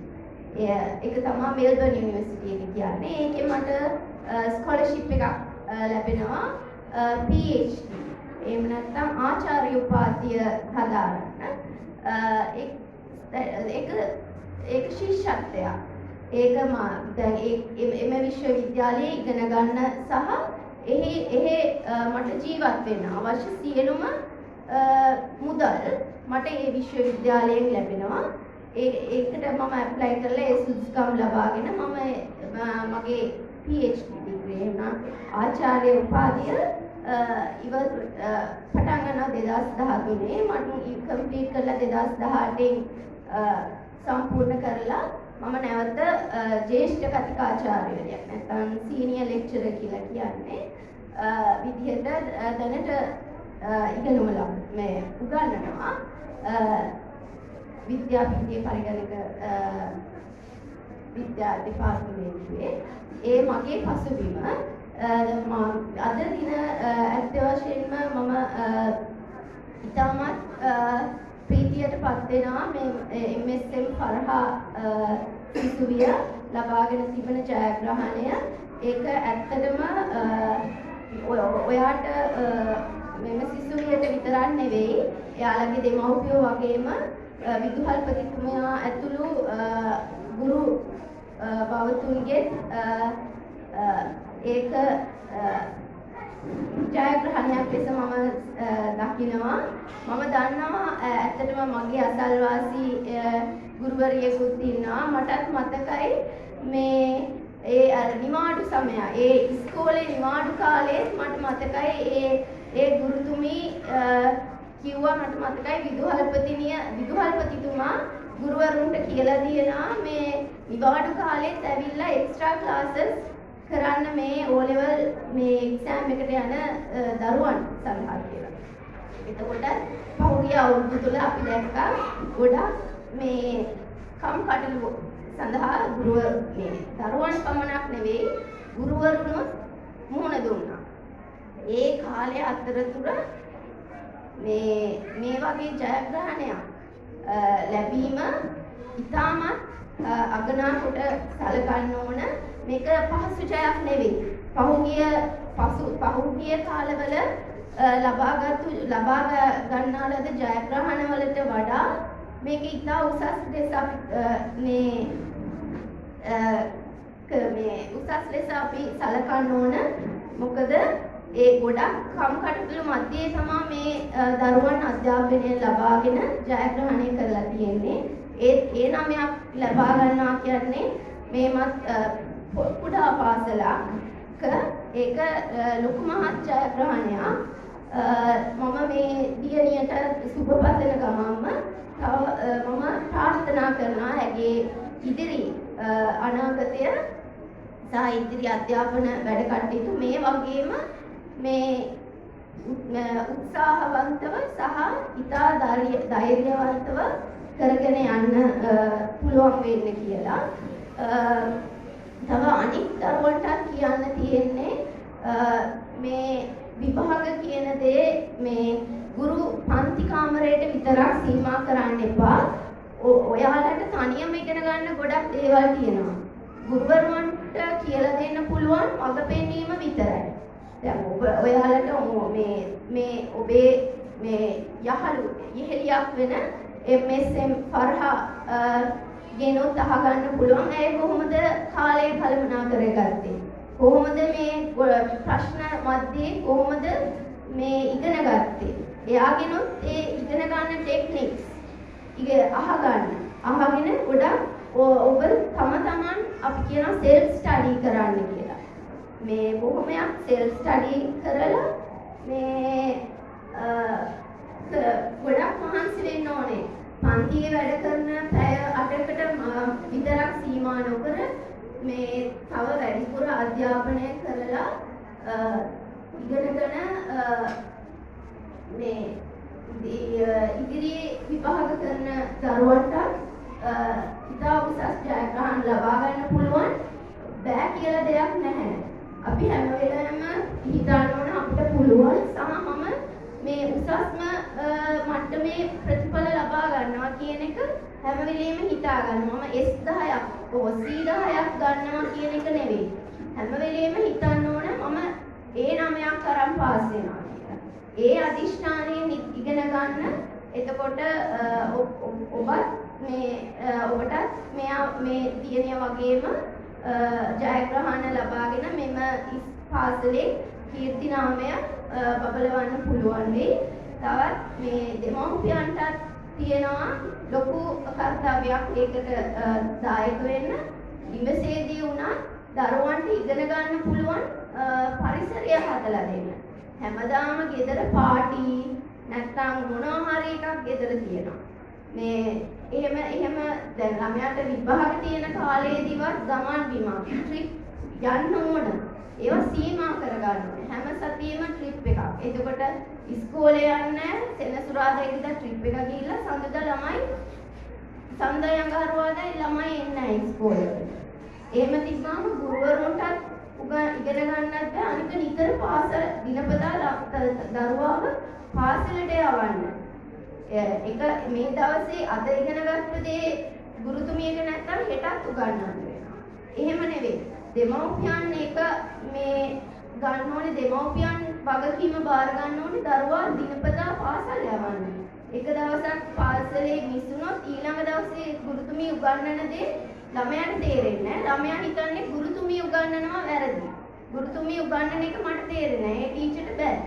Speaker 5: ඒක තමයි මෙල්බර්න් යුනිවර්සිටි එක කියන්නේ. ඒකේ මට ස්කෝලර්ෂිප් එකක් ලැබෙනවා PhD. එහෙම නැත්නම් ආචාර්ය උපාධිය හදාරන්න. ඒක ශිෂ්‍යත්වයක්. ඒක දැන් එම විශ්වවිද්‍යාලයේ ඉගෙන ගන්න සහ එහි මට ජීවත් වෙන්න අවශ්‍ය සියලුම මුදල් මට ඒ විශ්වවිද්‍යාලයෙන් ලැබෙනවා. ඒකට මම ඇප්ලයි කරලා ඒ සුදුසුකම් ලබාගෙන මම මගේ PhD ඩිග්‍රී එක ආචාර්ය උපාධිය පටන් ගන්නවා 2013 මට කම්ප්ලීට් කරලා 2018 සම්පූර්ණ කරලා මම නැවත ජ්‍යෙෂ්ඨ කතිකාචාර්යවරියක් නැත්නම් සීනියර් ලෙක්චරර් කියලා කියන්නේ විදිහට දැනට ඉගෙනුම මේ උගන්වනවා විද්‍යාපීඨයේ පරිගණක විද්‍යා දෙපාර්තමේන්තුවේ. ඒ මගේ පසුබිම අද දින ඇත්ත වශයෙන්ම මම ඉතාමත් ප්‍රීතියටපත් වෙනවා මේ MSM ෆර්හා සිසුවිය ලබාගෙන තිබෙන ජයග්‍රහණය. ඒක ඇත්තටම ඔයාට මෙම සිසුවියට විතරක් නෙවෙයි එයාලගේ දෙමව්පියෝ වගේම විදුහල්පතිතුමා ඇතුළු ගුරු බවතුන්ගේ ඒක ජයග්‍රහණයක් ලෙස මම දකිනවා. මම දන්නවා ඇත්තටම මගේ අසල්වාසී ගුරුවරියෙකුත් ඉන්නවා. මටත් මතකයි මේ නිවාඩු සමය ඒ ඉස්කෝලේ නිවාඩු කාලේ මට මතකයි ඒ ගුරුතුමී කිව්වා මට මතකයි විදුහල්පතිතුමා ගුරුවරුන්ට කියලා දෙනවා මේ නිවාඩු කාලෙත් ඇවිල්ලා එක්ස්ට්‍රා ක්ලාසස් කරන්න මේ O level මේ එක්සෑම් එකට යන දරුවන් සඳහා කියලා. එතකොට පහුගිය අවුරුදු තුල අපි දැක්කා ගොඩක් මේ කම්කටොළු සඳහා මේ දරුවන් පමණක් නෙවෙයි ගුරුවරුන්වත් මුහුණ දුන්නා. ඒ කාලය අතරතුර මේ වගේ ජයග්‍රහණයක් ලැබීම ඉතාමත් අගනා කොට සැලකන්න ඕන. මේක පහසු ජයක් නෙවෙයි. පහුගිය කාලවල ලබා ගන්නා ලද ජයග්‍රහණ වලට වඩා මේක ඉතා උසස් ලෙස අපි සැලකන්න ඕන. මොකද ඒ ගොඩක් කම්කටොළු මැදේ තමයි මේ දරුවන් අධ්‍යාපනය ලබාගෙන ජයග්‍රහණය කරලා තියෙන්නේ. ඒ නමයක් ලබා ගන්නවා කියන්නේ මේමත් කුඩා පාසලක ඒක ලොකු මහත් ජයග්‍රහණයක්. මම මේ දියණියට සුබ පතන ගමන්ම මම ප්‍රාර්ථනා කරනවා ඇගේ ඉදිරි අනාගතය සහ ඉදිරි අධ්‍යාපන වැඩ කටයුතු මේ වගේම මේ උත්සාහවන්තව සහ ඉතා ධෛර්යවන්තව කරගෙන යන්න පුළුවන් වෙන්න කියලා. තව අනිත් දරුවන්ට කියන්න තියෙන්නේ මේ විභාග කියන දේ මේ ගුරු පන්ති කාමරයට විතරක් සීමා කරන්න එපා. ඔයාලට තනියම ඉගෙන ගන්න ගොඩක් දේවල් තියෙනවා. ගුරුවරුන්ට කියලා දෙන්න පුළුවන් මඟ පෙන්වීම විතරයි. දැන් ඔයාලට මේ ඔබේ මේ ඉහළියක් වෙන MSM ෆර්හා ගෙනොත් අහගන්න පුළුවන් ඇය කොහොමද කාලය කළමනා කරගත්තේ, කොහොමද මේ ප්‍රශ්න මැද්දේ කොහොමද මේ ඉගෙන ගත්තේ. එයාගෙනුත් ඒ ඉගෙන ගන්න ටෙක්නික්ස් අහගෙන ගොඩක් ඔබ තමන් අපි කියන සෙල්ෆ් ස්ටඩි කරන්න කියලා. මේ බොහොමයක් සෙල්ෆ් ස්ටඩි කරලා මේ ගොඩක් මහන්සි වෙන්න ඕනේ. පන්තියේ වැඩ කරන පැය 8කට විතරක් සීමා නොකර මේ තව වැඩිපුර අධ්‍යාපනය කරලා ඉගෙනගෙන මේ ඉදිරියේ විභාග කරන දරුවන්ට ඉතා උසස් ජයග්‍රහණ ලබා ගන්න පුළුවන්. බෑ කියලා දෙයක් නැහැ. අපි හැම වෙලාවෙම හිතන්න ඕන අපිට පුළුවන් සහ මම මේ උසස්ම මට්ටමේ ප්‍රතිඵල ලබා ගන්නවා කියන එක හැම වෙලෙම හිතා ගන්න. මම S10ක් C10ක් ගන්නවා කියන එක නෙවෙයි. හැම වෙලෙම හිතන්න ඕන මම A9ක් අරන් පාස් වෙනවා කියලා. ඒ අදිෂ්ඨානයෙන් ඉගෙන ගන්න. එතකොට ඔබත් ඔබටත් මේ දියණිය වගේම ජයග්‍රහණ ලබාගෙන මෙම පාසලේ කීර්ති නාමය බබලවන්න පුළුවන් වෙයි. තවත් මේ දෙමව්පියන්ටත් තියෙනවා ලොකු කර්තව්‍යයක් ඒකට දායක වෙන්න. ඉවසේදී වුණත් දරුවන්ට ඉගෙන ගන්න පුළුවන් පරිසරය හදලා දෙන්න. හැමදාම ගෙදර පාටි නැත්නම් මොනවා හරි එකක් ගෙදර තියෙනවා. මේ එහෙම දැන් ළමයාට විභාග තියෙන කාලේදීවත් ගමන් බිමන් ට්‍රිප් යන්න ඕන. ඒවා සීමා කරගන්න ඕනේ. හැම සතියෙම ට්‍රිප් එකක්. එතකොට ඉස්කෝලේ යන්නේ සෙනසුරාදා ඉඳලා ට්‍රිප් එක ගිහිල්ලා සඳුදා ළමයි සඳයංගහරුවාදා ළමයි එන්නේ නැහැ ඉස්කෝලේ. එහෙම තිබ්බම ගුරුවරුන්ටත් ඉගෙන ගන්නත් බෑ. අනික නිතර පාසල දිනපතා දරුවාව පාසලට යවන්න. එක මේ දවසේ අද ඉගෙනගත්ත දේ ගුරුතුමියක නැත්තම් හෙටත් උගන්වන්න වෙනවා. එහෙම නෙවෙයි. දෙමව්පියන් එක මේ ගන්න ඕනේ, දෙමව්පියන් වගකීම බාර ගන්න ඕනේ දරුවා දිනපතා පාසල් යවන්න. එක දවසක් පාසලේ මිස් වුණොත් ඊළඟ දවසේ ගුරුතුමිය උගන්වන දේ ළමයාට තේරෙන්නේ නැහැ. ළමයා හිතන්නේ ගුරුතුමිය උගන්වනවා වැරදි. ගුරුතුමිය උගන්වන එක මට තේරෙන්නේ නැහැ. ඒ ටීචර්ට බෑ.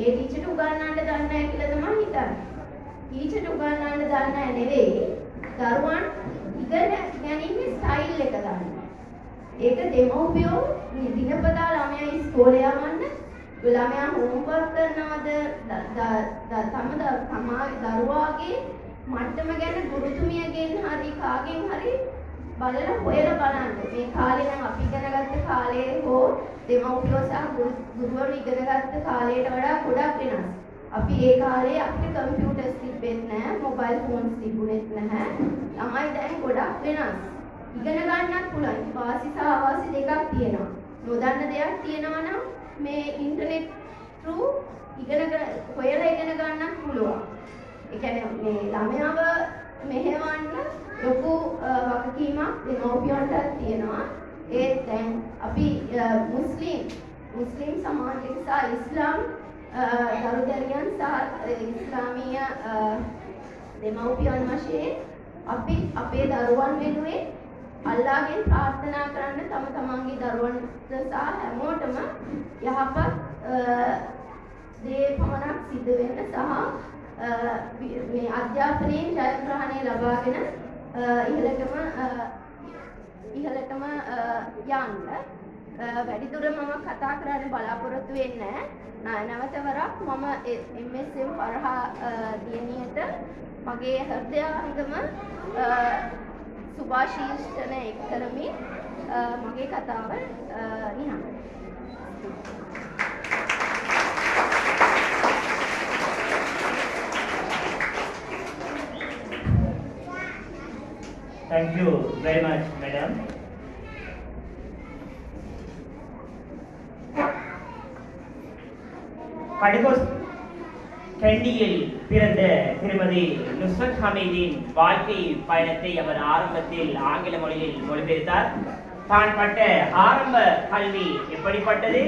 Speaker 5: ඒ ටීචර්ට උගන්වන්න දන්නේ නැහැ කියලා තමයි හිතන්නේ. ටීචර්ට උගන්වන්න දන්නේ නැහැ නෙවෙයි. දරුවන් ඉගෙන ගැනීමේ ස්ටයිල් එක දන්නේ. ඒක දෙමව්පියෝ දිනපතා ළමයා ඉස්කෝලේ යවන්න, ළමයා හෝම්වර්ක් කරනවද, තම දරුවාගේ මට්ටම ගැන ගුරුතුමියගෙන් හරි කාගෙන් හරි බලලා හොයලා බලන්න. මේ කාලේ නම් අපි ඉගෙනගත්ත කාලේ හෝ දෙමව්පියෝ සහ ගුරුවරු ඉගෙනගත්ත කාලයට වඩා ගොඩක් වෙනස්. අපි ඒ කාලේ අපිට කම්පියුටර්ස් තිබෙන්නේ නැහැ, මොබයිල් ෆෝන්ස් තිබුණෙත් නැහැ. ළමයි දැන් ගොඩක් වෙනස්. ඉගෙන ගන්නත් පුළුවන්. වාසි සහ අවාසි දෙකක් තියෙනවා. නොදන්න දෙයක් තියෙනවා නම් මේ ඉන්ටර්නෙට් through හොයලා ඉගෙන ගන්නත් පුළුවන්. ඒ කියන්නේ මේ ළමයාව මෙහෙවන්න ලොකු වගකීමක් දෙමව්පියන්ට තියෙනවා. ඒත් දැන් අපි මුස්ලිම් සමාජයක සහ ඉස්ලාම් දරුදරියන් සහ ඉස්ලාමීය දෙමව්පියන් වශයෙන් අපි අපේ දරුවන් වෙනුවෙන් අල්ලාහ්ගෙන් ප්‍රාර්ථනා කරන්න තමන්ගේ දරුවන්ට සහ හැමෝටම යහපත් දේ පමණක් සිදු වෙන්න සහ මේ අධ්‍යාපනයේ ජයග්‍රහණය ලබාගෙන ඉහළටම යන්න වැඩිදුර මම කතා කරන්න බලාපොරොත්තු වෙන්නේ නැහැ. නැවත වරක් මම MSM පරහා දියණියට මගේ හෘදයාංගම සුභාශිර්ෂණ එක් කරමින් මගේ කතාව නිහඬ.
Speaker 3: Thank you very much, madam. படிகோஸ் கண்டியில் பிறந்த திருமதி நுஸ்ரத் ஹமீதின் வாழ்க்கை பயணத்தை அவர் ஆரம்பத்தில் ஆங்கில மொழியில் மொழிபெயர்த்தார். தான் பட்ட ஆரம்ப கல்வி எப்படிப்பட்டது,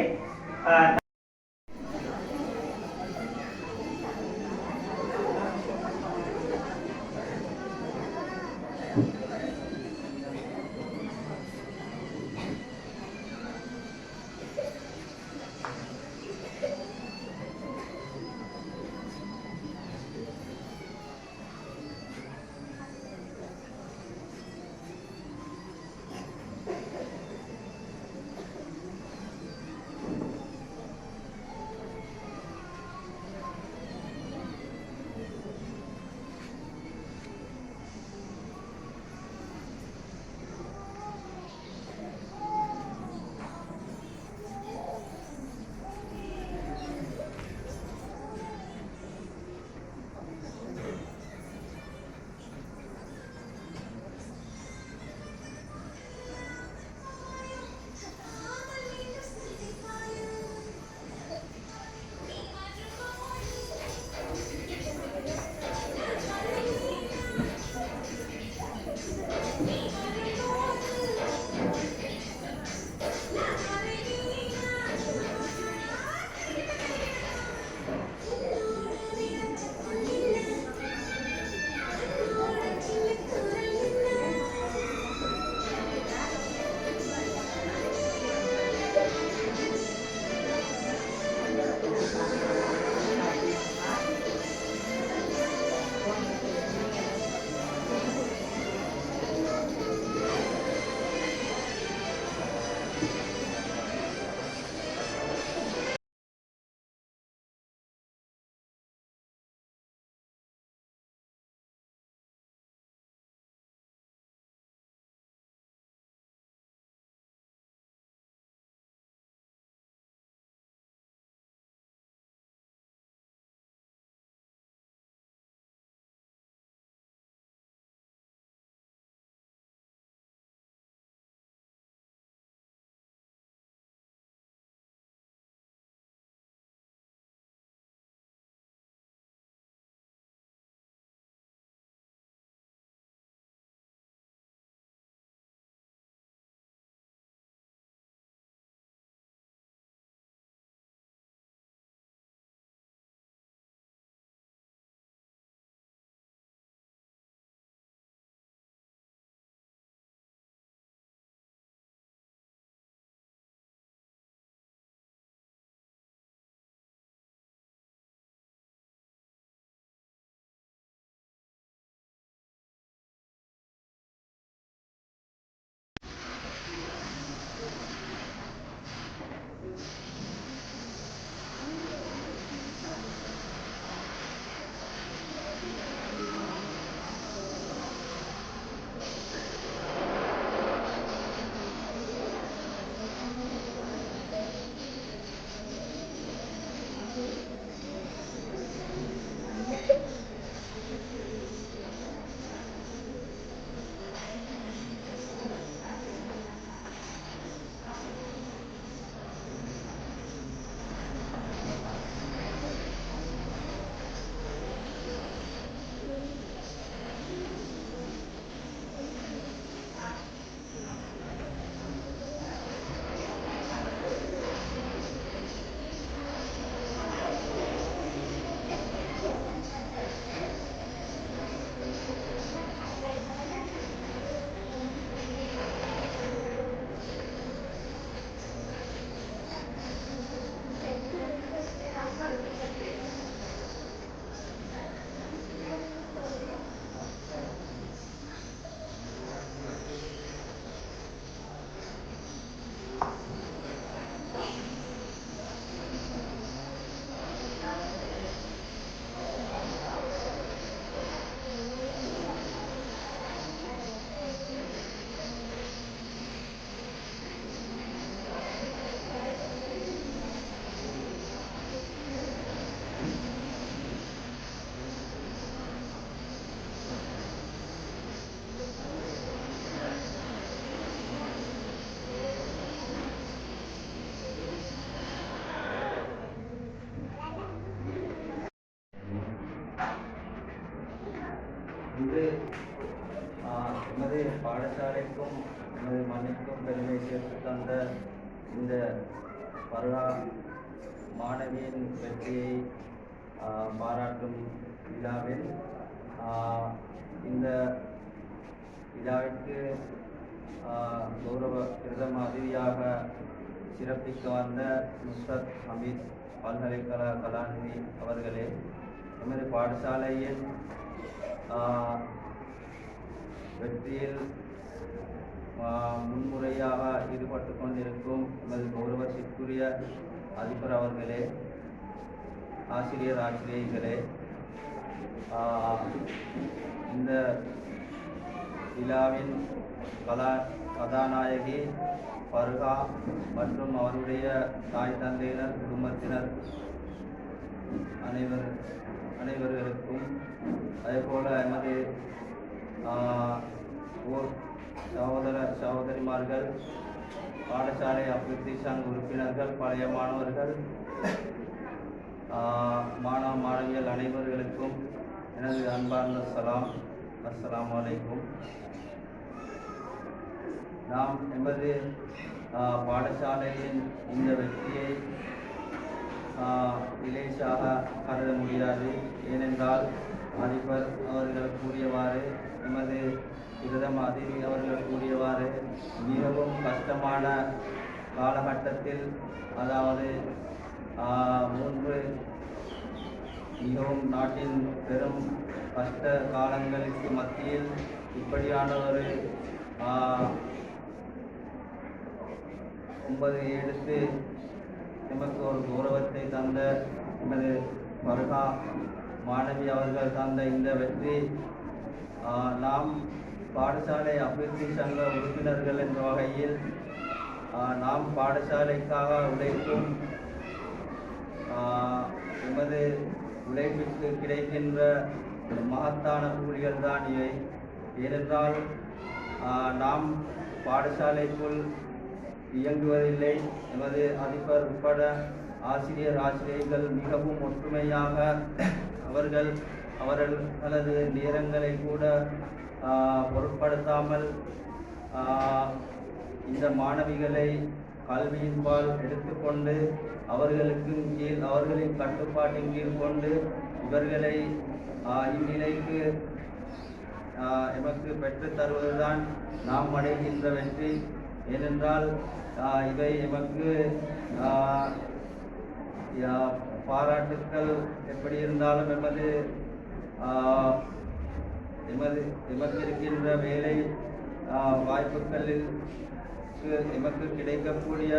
Speaker 6: இன்று எமது பாடசாலைக்கும் எமது மண்ணிற்கும் பெருமை சேர்த்து தந்த இந்த பருவா மாணவியின் வெற்றியை பாராட்டும் விழாவில் இந்த விழாவிற்கு கௌரவ பிரதம அதிதியாக சிறப்பிக்க வந்த நுஸ்ரத் ஹமீத் பல்கலைக்கழக கலாநிதி அவர்களே, எமது பாடசாலையின் வெற்றியில் முன்முறையாக ஈடுபட்டு கொண்டிருக்கும் எமது கௌரவத்திற்குரிய அதிபர் அவர்களே, ஆசிரியர்களே, இந்த விழாவின் கதாநாயகி பர்ஹா மற்றும் அவருடைய தாய் தந்தையினர், குடும்பத்தினர் அனைவர்களுக்கும், அதேபோல எமது சகோதரிமார்கள், பாடசாலை அபிவிருத்தி சங்க உறுப்பினர்கள், பழைய மாணவர்கள், மாணவ மாணவியல் அனைவர்களுக்கும் எனது அன்பார்ந்த சலாம். அஸ்ஸலாமு அலைக்கும். நாம் எமது பாடசாலையின் இந்த வெற்றியை இலேசாக கருத முடியாது. ஏனென்றால் அதிபர் அவர்கள் கூறியவாறு, எமது பிரதம அதிதி அவர்கள் கூறியவாறு, மிகவும் கஷ்டமான காலகட்டத்தில், அதாவது 3 மிகவும் நாட்டின் பெரும் கஷ்ட காலங்களுக்கு மத்தியில் இப்படியான ஒரு 9 எடுத்து நமக்கு ஒரு கௌரவத்தை தந்த எமது பர்ஹா மாணவி அவர்கள் தந்த இந்த வெற்றி, நாம் பாடசாலை அபிவிருத்தி சங்க உறுப்பினர்கள் என்ற வகையில் நாம் பாடசாலைக்காக உழைக்கும் எமது உழைப்பிற்கு கிடைக்கின்ற மகத்தான கூலிகள் தான் இவை. ஏனென்றால் நாம் பாடசாலைக்குள் இயங்குவதில்லை. எமது அதிபர் உட்பட ஆசிரியர்கள் மிகவும் ஒற்றுமையாக அவர்களது நேரங்களை கூட பொருட்படுத்தாமல் இந்த மாணவிகளை கல்வியின்பால் எடுத்துக்கொண்டு அவர்களின் கட்டுப்பாட்டின் கீழ் கொண்டு இவர்களை இந்நிலைக்கு எமக்கு பெற்று தருவதுதான் நாம் அடைகின்ற வெற்றி. ஏனென்றால் இவை எமக்கு பாராட்டுக்கள் எப்படி இருந்தாலும் எமக்கு இருக்கின்ற வேலை வாய்ப்புகளில் எமக்கு கிடைக்கக்கூடிய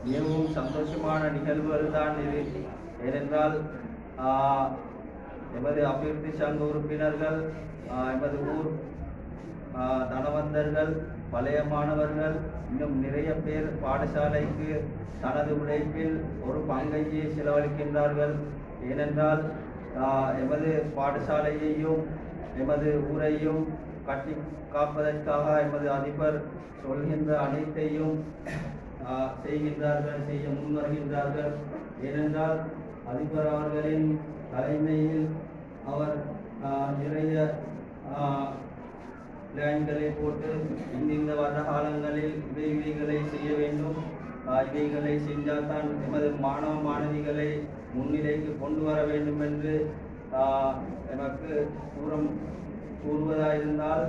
Speaker 6: மிகவும் சந்தோஷமான நிகழ்வுகள் தான் இது. ஏனென்றால் எமது அபிவிருத்தி சங்க உறுப்பினர்கள், எமது ஊர் தனவந்தர்கள், பழைய மாணவர்கள், இன்னும் நிறைய பேர் பாடசாலைக்கு தனது உழைப்பில் ஒரு பங்கையே செலவழிக்கின்றார்கள். ஏனென்றால் எமது பாடசாலையையும் எமது ஊரையும் கட்டி காப்பதற்காக எமது அதிபர் சொல்கின்ற அனைத்தையும் செய்ய முன்வருகின்றார்கள். ஏனென்றால் அதிபர் அவர்களின் தலைமையில் அவர் நிறைய பிளான்களை போட்டு இந்த வர காலங்களில் இவைகளை செய்ய வேண்டும், இவைகளை செஞ்சால் தான் எமது மாணவ மாணவிகளை முன்னிலைக்கு கொண்டு வர வேண்டும் என்று எமக்கு கூறுவதாயிருந்தால்,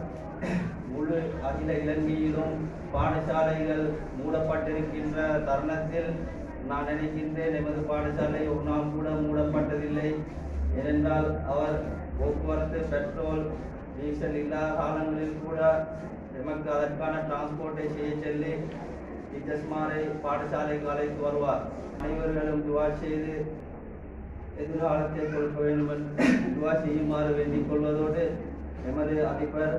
Speaker 6: முழு அகில இலங்கையிலும் பாடசாலைகள் மூடப்பட்டிருக்கின்ற தருணத்தில் நான் நினைக்கின்றேன் எமது பாடசாலை ஒரு நாள் கூட மூடப்பட்டதில்லை. ஏனென்றால் அவர் போக்குவரத்து, பெட்ரோல், டீசல் இல்லாத காலங்களில் கூட எமக்கு அதற்கான டிரான்ஸ்போர்ட்டை செய்ய சொல்லி டீச்சர்ஸ்மாரை பாடசாலைக்கு அழைத்து வருவார். அனைவர்களும் துவா செய்து எதிர்காலத்தை கொடுக்க வேண்டும் என்று துவா செய்யுமாறு வேண்டிக் கொள்வதோடு, எமது அதிபர்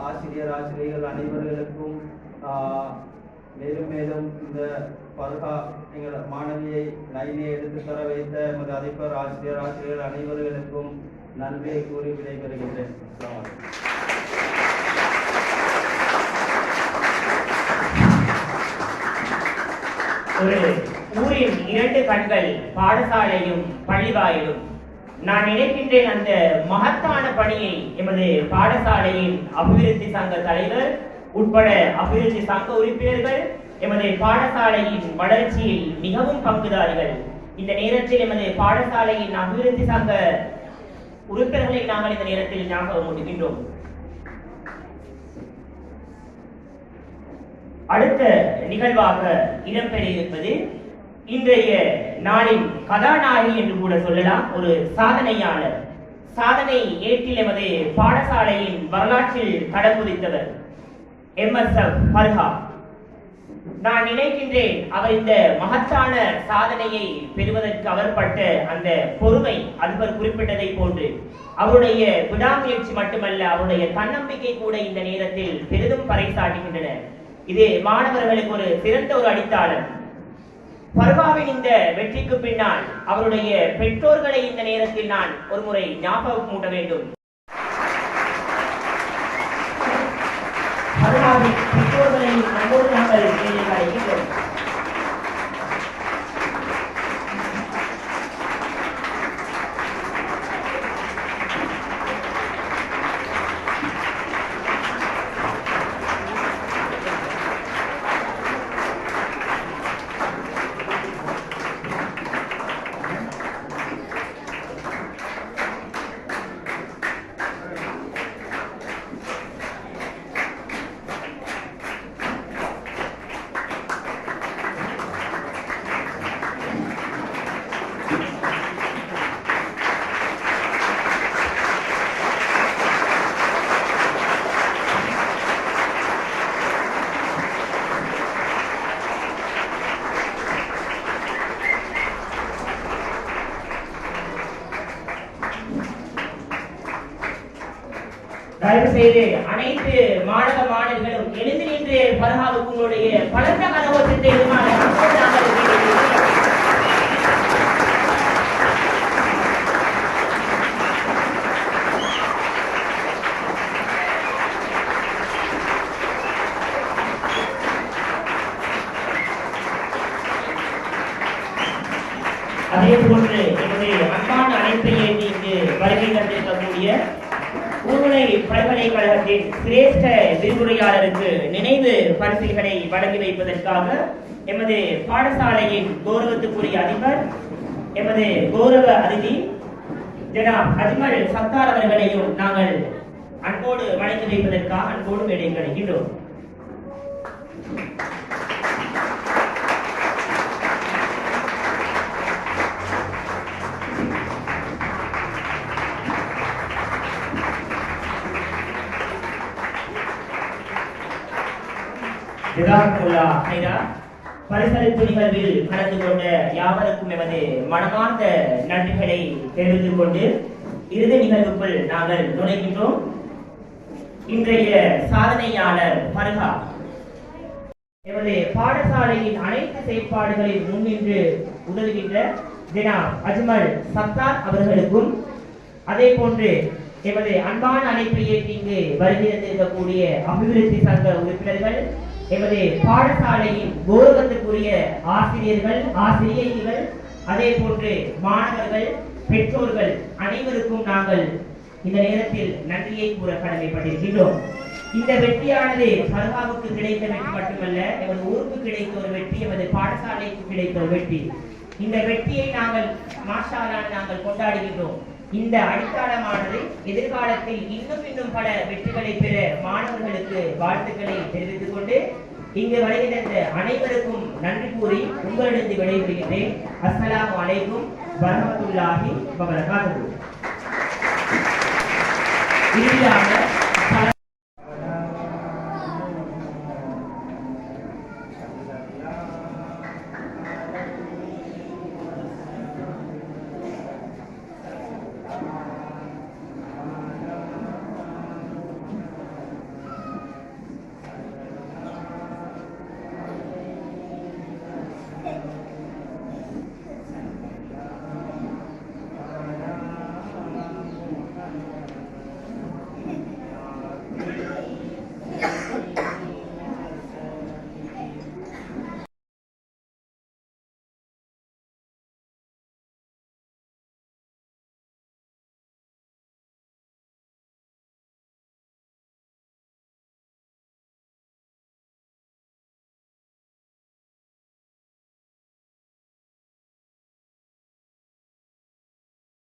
Speaker 6: ஆசிரியர்கள் அனைவர்களுக்கும் மேலும் மேலும் இந்த பர்ஹா எங்கள் மாணவியை லைனை எடுத்து தர வைத்த எமது அதிபர் ஆசிரியர்கள் அனைவர்களுக்கும் நன்றியை கூறி விடைபெறுகின்றேன்.
Speaker 3: ஒரு ஊரின் 2 கண்கள் பாடசாலையும் பள்ளிவாயிலும். நான் நினைக்கின்றேன் அந்த மகத்தான பணியை எமது பாடசாலையின் அபிவிருத்தி சங்க தலைவர் உட்பட அபிவிருத்தி சங்க உறுப்பினர்கள் எமது பாடசாலையின் வளர்ச்சியில் மிகவும் பங்குதாரிகள். இந்த நேரத்தில் எமது பாடசாலையின் அபிவிருத்தி சங்க உறுப்பினர்களை நாங்கள் இந்த நேரத்தில் ஞாபகம் ஊட்டுகின்றோம். அடுத்த நிகழ்வாக இடம்பெற்றிருப்பது இன்றைய நாளின் கதாநாயகி என்று கூட சொல்லலாம், ஒரு சாதனையாளர். சாதனை ஏற்றில் எமது பாடசாலையின் வரலாற்றில் தடம் பதித்தவர் MSF பர்ஹா. நான் நினைக்கின்றேன் அவர் இந்த மகத்தான சாதனையை பெறுவதற்கு அவர் பட்ட அந்த பொறுமை, அவர் குறிப்பிட்டதை போன்று அவருடைய விடாமுயற்சி மட்டுமல்ல, அவருடைய தன்னம்பிக்கை கூட இந்த நேரத்தில் பெரிதும் பறைசாட்டுகின்றன. இது மாணவர்களுக்கு ஒரு சிறந்த ஒரு அடித்தாளம். பர்வாவின் இந்த வெற்றிக்கு பின்னால் அவருடைய பெற்றோர்களை இந்த நேரத்தில் நான் ஒரு முறை ஞாபகம் மூட்ட வேண்டும். பர்வாவின் பெற்றோர்களை நம்மோடு நாங்கள் அழைக்கின்றோம். தயவு செய்து அனைத்து மாணவ மாணவிகளும் எழுந்து நின்று பர்ஹாவுக்கு உங்களுடைய பலத்த கரகோஷத்தை அதே போன்று என்னுடைய அன்பான அழைப்பை ஏற்றி இங்கு வருகை தந்திருக்கக்கூடிய ஊர்முனை பல்கலைக்கழகத்தின் சிரேஷ்ட விரிவுரையாளருக்கு நினைவு பரிசுகளை வழங்கி வைப்பதற்காக எமது பாடசாலையின் கௌரவத்துக்குரிய அதிபர், எமது கௌரவ அதிதி ஜனாப் அஜ்மல் சத்தார் அவர்களையும் நாங்கள் அன்போடு வழங்கி வைப்பதற்காக அன்போடு மேடை கிடைக்கின்றோம். பரிசளிப்பு நிகழ்வில் கலந்து கொண்ட யாவருக்கும் எமது மனமார்ந்த நன்றிகளை தெரிவித்துக் கொண்டு இறுதி நிகழ்வுக்குள் நாங்கள் நுழைகின்றோம். இன்றைய சாதனையாளர் பர்ஹா எமது பாடசாலையின் அனைத்து செயற்பாடுகளில் முன்னின்று உதவுகின்ற ஜனாப் அஜ்மல் சத்தார் அவர்களுக்கும், அதே போன்று எமது அன்பான அழைப்பை ஏற்றி இங்கு வருகை தந்திருக்கக்கூடிய அபிவிருத்தி சங்க உறுப்பினர்கள், எமது பாடசாலையின் கௌரவத்துக்குரிய ஆசிரியர்கள், ஆசிரியைகள், அதே போன்று மாணவர்கள், பெற்றோர்கள் அனைவருக்கும் நாங்கள் இந்த நேரத்தில் நன்றியை கூற கடமைப்பட்டிருக்கின்றோம். இந்த வெற்றியானது பர்ஹாவுக்கு கிடைத்த வெற்றி மட்டுமல்ல, எமது ஊருக்கு கிடைத்த ஒரு வெற்றி, எமது பாடசாலைக்கு கிடைத்த ஒரு வெற்றி. இந்த வெற்றியை நாங்கள் மாஷா அல்லாஹ் நாங்கள் கொண்டாடுகின்றோம். இந்த அடித்தளமானது எதிர்காலத்தில் இன்னும் பல வெற்றிகளை பெற மாணவர்களுக்கு வாழ்த்துக்களை தெரிவித்துக் கொண்டு இங்கு வருகை தந்த அனைவருக்கும் நன்றி கூறி உங்களிடம் விடைபெறுகின்றேன். அஸ்ஸலாமு அலைக்கும் வரஹ்மத்துல்லாஹி வபரகாத்துஹு. இறுதியாக